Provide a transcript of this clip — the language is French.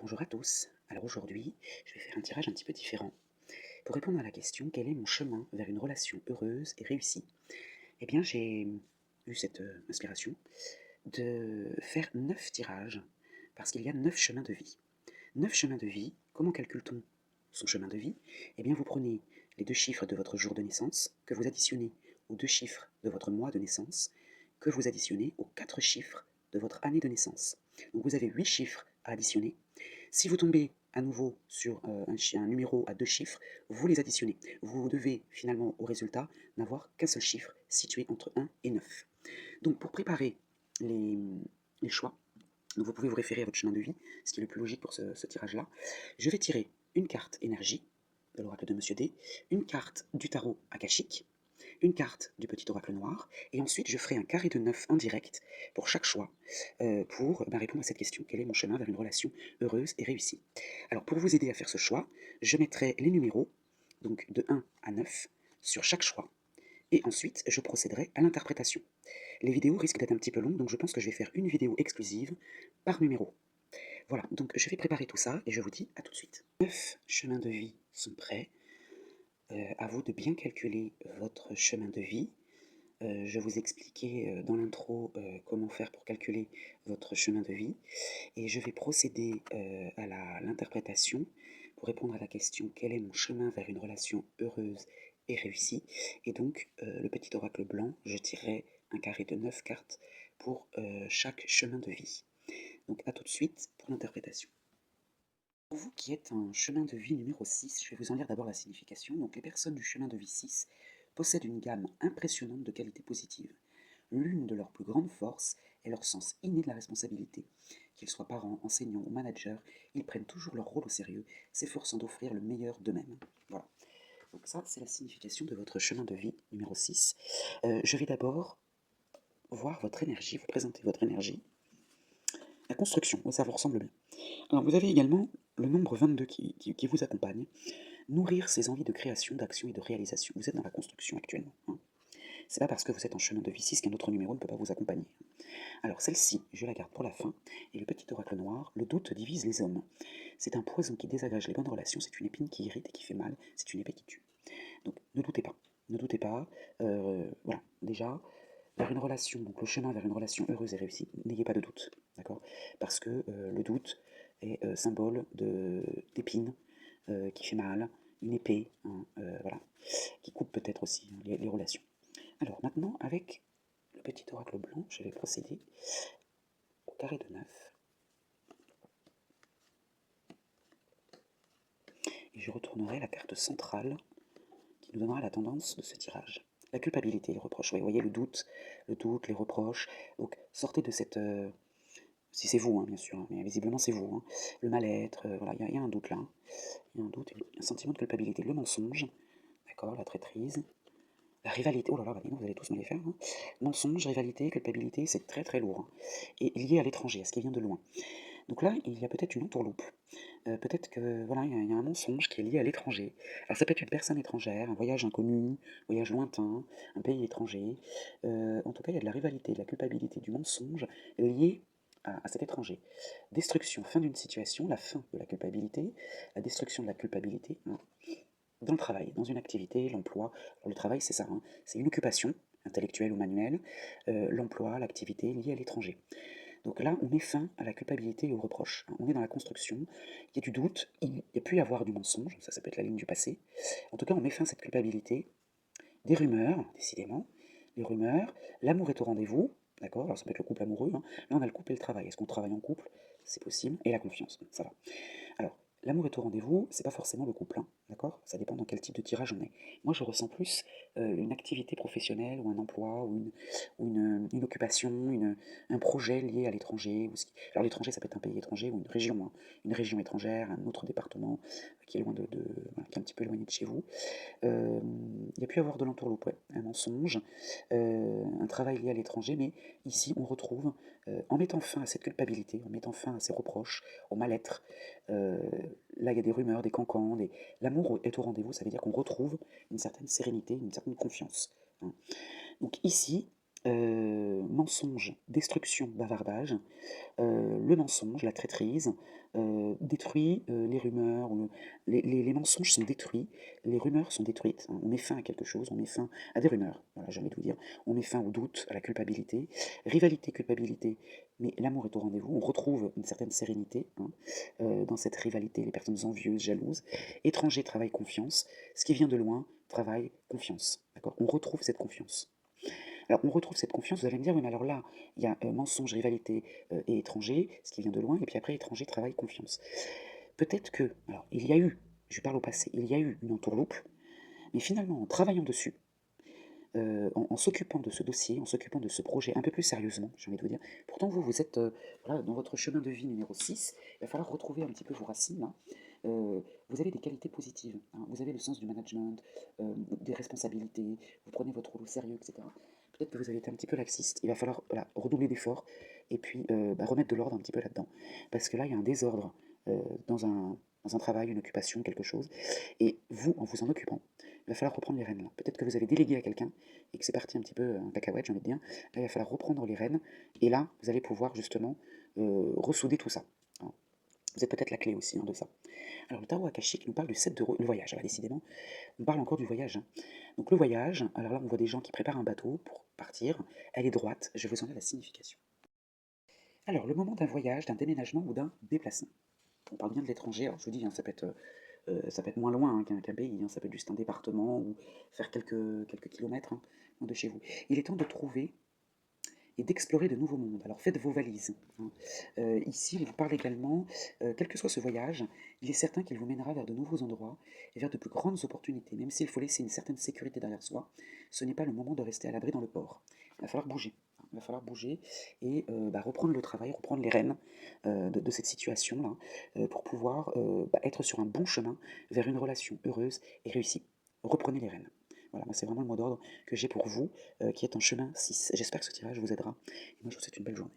Bonjour à tous. Alors aujourd'hui, je vais faire un tirage un petit peu différent. Pour répondre à la question quel est mon chemin vers une relation heureuse et réussie, eh bien j'ai eu cette inspiration de faire 9 tirages parce qu'il y a 9 chemins de vie. 9 chemins de vie, comment calcule-t-on son chemin de vie? Eh bien vous prenez les 2 chiffres de votre jour de naissance que vous additionnez aux 2 chiffres de votre mois de naissance que vous additionnez aux 4 chiffres de votre année de naissance. Donc vous avez 8 chiffres à additionner. Si vous tombez à nouveau sur un numéro à 2 chiffres, vous les additionnez. Vous devez finalement au résultat n'avoir qu'un seul chiffre situé entre 1 et 9. Donc pour préparer les, les choix, donc vous pouvez vous référer à votre chemin de vie, ce qui est le plus logique pour ce tirage-là. Je vais tirer une carte énergie de l'oracle de Monsieur D, une carte du tarot akashique, une carte du petit oracle noir, et ensuite je ferai un carré de 9 en direct pour chaque choix, pour répondre à cette question, quel est mon chemin vers une relation heureuse et réussie. Alors pour vous aider à faire ce choix, je mettrai les numéros, donc de 1 à 9, sur chaque choix, et ensuite je procéderai à l'interprétation. Les vidéos risquent d'être un petit peu longues, donc je pense que je vais faire une vidéo exclusive par numéro. Voilà, donc je vais préparer tout ça, et je vous dis à tout de suite. 9 chemins de vie sont prêts. À vous de bien calculer votre chemin de vie. Je vous expliquais dans l'intro comment faire pour calculer votre chemin de vie. Et je vais procéder à l'interprétation pour répondre à la question quel est mon chemin vers une relation heureuse et réussie. Et donc, le petit oracle blanc, je tirerai un carré de 9 cartes pour chaque chemin de vie. Donc, à tout de suite pour l'interprétation. Pour vous qui êtes un chemin de vie numéro 6, je vais vous en lire d'abord la signification. Donc, les personnes du chemin de vie 6 possèdent une gamme impressionnante de qualités positives. L'une de leurs plus grandes forces est leur sens inné de la responsabilité. Qu'ils soient parents, enseignants ou managers, ils prennent toujours leur rôle au sérieux, s'efforçant d'offrir le meilleur d'eux-mêmes. Voilà. Donc ça, c'est la signification de votre chemin de vie numéro 6. Je vais d'abord voir votre énergie, vous présenter votre énergie. La construction, oui, ça vous ressemble bien. Alors vous avez également le nombre 22 qui vous accompagne. Nourrir ses envies de création, d'action et de réalisation. Vous êtes dans la construction actuellement. Hein. C'est pas parce que vous êtes en chemin de vie 6 qu'un autre numéro ne peut pas vous accompagner. Alors celle-ci, je la garde pour la fin. Et le petit oracle noir, le doute divise les hommes. C'est un poison qui désagrège les bonnes relations, c'est une épine qui irrite et qui fait mal, c'est une épée qui tue. Donc ne doutez pas. Ne doutez pas. Voilà, déjà, vers une relation, donc le chemin vers une relation heureuse et réussie, n'ayez pas de doute. D'accord? Parce que le doute est symbole d'épine qui fait mal, une épée, hein, voilà, qui coupe peut-être aussi hein, les relations. Alors maintenant, avec le petit oracle blanc, je vais procéder au carré de 9. Et je retournerai la carte centrale qui nous donnera la tendance de ce tirage. La culpabilité, les reproches. Vous voyez le doute, les reproches. Donc sortez de cette... si c'est vous, hein, bien sûr, hein, mais visiblement c'est vous. Hein. Le mal-être, voilà, il y a un doute là. Il y a un doute, un sentiment de culpabilité. Le mensonge, d'accord, la traîtrise. La rivalité, oh là là, bah, vous allez tous me les faire. Hein. Mensonge, rivalité, culpabilité, c'est très très lourd. Hein. Et lié à l'étranger, à ce qui vient de loin. Donc là, il y a peut-être une entourloupe. Peut-être que voilà, il y a un mensonge qui est lié à l'étranger. Alors ça peut être une personne étrangère, un voyage inconnu, un voyage lointain, un pays étranger. En tout cas, il y a de la rivalité, de la culpabilité, du mensonge lié à cet étranger. Destruction, fin d'une situation, la fin de la culpabilité, la destruction de la culpabilité. Hein, dans le travail, dans une activité, l'emploi. Alors, le travail, c'est ça, hein, c'est une occupation, intellectuelle ou manuelle, l'emploi, l'activité liée à l'étranger. Donc là, on met fin à la culpabilité et aux reproches. Hein. On est dans la construction, il y a du doute, il y a pu y avoir du mensonge, ça peut être la ligne du passé. En tout cas, on met fin à cette culpabilité. Des rumeurs, décidément, les rumeurs, l'amour est au rendez-vous, d'accord? Alors ça peut être le couple amoureux, hein. Là on a le couple et le travail. Est-ce qu'on travaille en couple? C'est possible. Et la confiance, ça va. Alors, l'amour est au rendez-vous, c'est pas forcément le couple, hein, d'accord? Ça dépend dans quel type de tirage on est. Moi, je ressens plus une activité professionnelle ou un emploi ou une occupation, un projet lié à l'étranger. Alors, l'étranger, ça peut être un pays étranger ou une région étrangère, un autre département qui est loin voilà, qui est un petit peu éloigné de chez vous. Il y a pu y avoir de l'entourloupe, ouais, un mensonge, un travail lié à l'étranger, mais ici, on retrouve, en mettant fin à cette culpabilité, en mettant fin à ces reproches, au mal-être, euh, là, il y a des rumeurs, des cancans, l'amour est au rendez-vous, ça veut dire qu'on retrouve une certaine sérénité, une certaine confiance. Hein. Donc ici, Mensonge, destruction, bavardage. Le mensonge, la traîtrise, détruit, les rumeurs, ou les mensonges sont détruits, les rumeurs sont détruites, hein. On met fin à quelque chose, on met fin à des rumeurs, voilà, j'ai envie de vous dire. On met fin au doute, à la culpabilité. Rivalité, culpabilité, mais l'amour est au rendez-vous. On retrouve une certaine sérénité, hein, dans cette rivalité, les personnes envieuses, jalouses. Étranger, travail, confiance. Ce qui vient de loin, travail, confiance. D'accord? On retrouve cette confiance. Alors, on retrouve cette confiance, vous allez me dire: «Oui, mais alors là, il y a, mensonge, rivalité, et étranger, ce qui vient de loin, et puis après étranger, travail, confiance». Peut-être que alors il y a eu, je parle au passé, il y a eu une entourloupe, mais finalement en travaillant dessus, en s'occupant de ce dossier, en s'occupant de ce projet un peu plus sérieusement, j'ai envie de vous dire. Pourtant vous êtes, voilà, dans votre chemin de vie numéro 6, il va falloir retrouver un petit peu vos racines là. Vous avez des qualités positives, hein, vous avez le sens du management, des responsabilités, vous prenez votre rôle au sérieux, et cetera. Peut-être que vous avez été un petit peu laxiste, il va falloir, voilà, redoubler d'efforts et puis, remettre de l'ordre un petit peu là-dedans. Parce que là, il y a un désordre, dans un travail, une occupation, quelque chose, et vous, en vous en occupant, il va falloir reprendre les rênes là. Peut-être que vous avez délégué à quelqu'un et que c'est parti un petit peu en cacahuète, j'ai envie de dire. Là, il va falloir reprendre les rênes et là, vous allez pouvoir justement ressouder tout ça, hein. Vous êtes peut-être la clé aussi, hein, de ça. Alors, le tarot akashique nous parle du 7 le voyage. Ah bah, décidément, on parle encore du voyage, hein. Donc, le voyage, alors là, on voit des gens qui préparent un bateau pour partir. Elle est droite, je vous en ai la signification. Alors, le moment d'un voyage, d'un déménagement ou d'un déplacement. On parle bien de l'étranger, alors je vous dis, hein, ça peut être moins loin, hein, qu'un pays, hein, ça peut être juste un département ou faire quelques kilomètres, hein, loin de chez vous. Il est temps de trouver et d'explorer de nouveaux mondes. Alors faites vos valises, hein. Ici, on vous parle également, quel que soit ce voyage, il est certain qu'il vous mènera vers de nouveaux endroits et vers de plus grandes opportunités. Même s'il faut laisser une certaine sécurité derrière soi, ce n'est pas le moment de rester à l'abri dans le port. Il va falloir bouger, hein. Il va falloir bouger et reprendre le travail, reprendre les rênes de cette situation-là, pour pouvoir être sur un bon chemin vers une relation heureuse et réussie. Reprenez les rênes. Voilà, moi c'est vraiment le mot d'ordre que j'ai pour vous, qui est en chemin 6. J'espère que ce tirage vous aidera. Et moi je vous souhaite une belle journée.